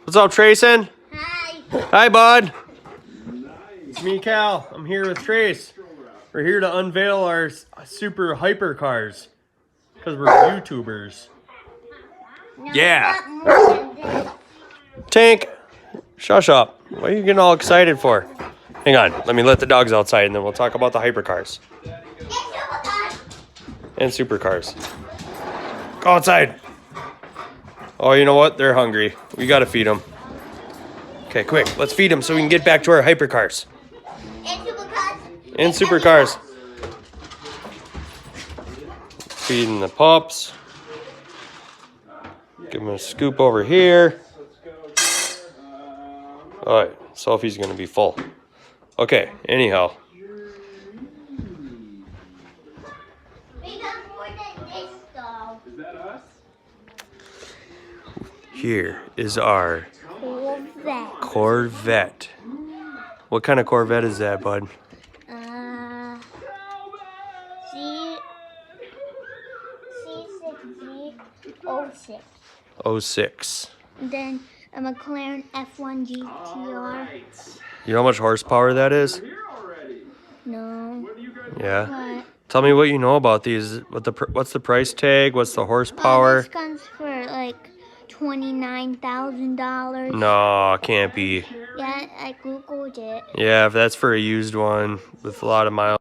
What's up, Trayson? Hi. Hi, bud. It's me, Cal. I'm here with Trace. We're here to unveil our super hyper cars because we're YouTubers. No, Yeah. not more than this. Tank, shush up. What are you getting all excited for? Hang on. Let me let the dogs outside, and then we'll talk about the hypercars and supercars. Go outside. Oh, you know what? They're hungry. We gotta feed them. Okay, quick. Let's feed them so we can get back to our hypercars and supercars. Feeding the pups. Give them a scoop over here. All right, Sophie's gonna be full. Okay, anyhow. We got more than this, though. Is that us? Here is our Corvette. Corvette. What kind of Corvette is that, bud? C6G06. 06. And then a McLaren F1 GTR. You know how much horsepower that is? Here already. No. What do you guys Yeah. What? Tell me what you know about these. What's the price tag? What's the horsepower? This comes for like $29,000. No, can't be. Yeah, I googled it. Yeah, if that's for a used one with a lot of miles.